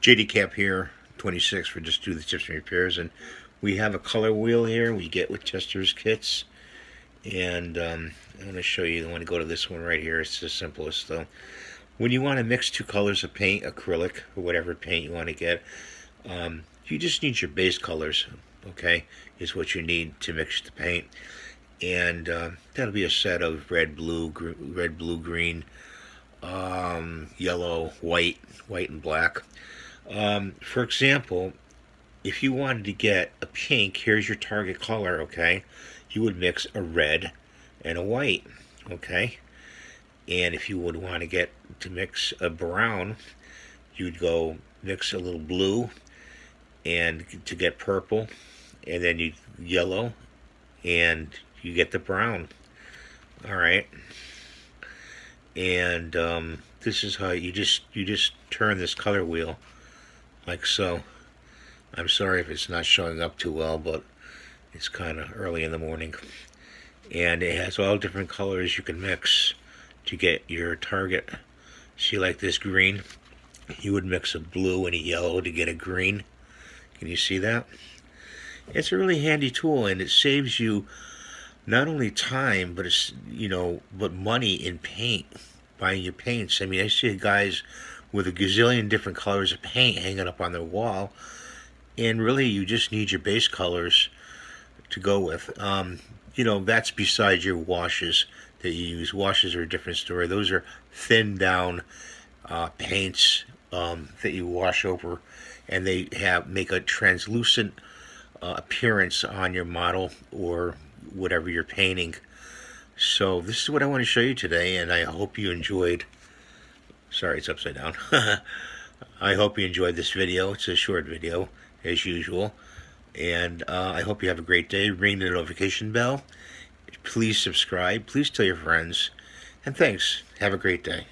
JD Cap here, 26 for Just Do the Tips and Repairs, and we have a color wheel here we get with Chester's kits, and I'm going to show you. I want to go to this one right here. It's the simplest though. When you want to mix two colors of paint, acrylic or whatever paint you want to get, you just need your base colors. Okay, is what you need to mix the paint, and that'll be a set of red, blue, green, yellow, white, and black. For example, if you wanted to get a pink, here's your target color, okay? You would mix a red and a white, okay? And if you would want to get to mix a brown, you'd go mix a little blue and to get purple, and then you yellow, and you get the brown. All right. And this is how you just turn this color wheel like so. I'm sorry if it's not showing up too well, but it's kind of early in the morning. And it has all different colors you can mix to get your target. See, like this green, you would mix a blue and a yellow to get a green. Can you see that? It's a really handy tool, and it saves you not only time, but but money in paint, buying your paints. I mean, I see guys with a gazillion different colors of paint hanging up on their wall, and really you just need your base colors to go with. That's besides your washes that you use. Washes are a different story. Those are thinned down paints that you wash over, and they make a translucent appearance on your model or whatever you're painting. So this is what I want to show you today, and I hope you enjoyed. Sorry, it's upside down. I hope you enjoyed this video. It's a short video as usual, and I hope you have a great day. Ring the notification bell. Please subscribe. Please tell your friends, and thanks. Have a great day.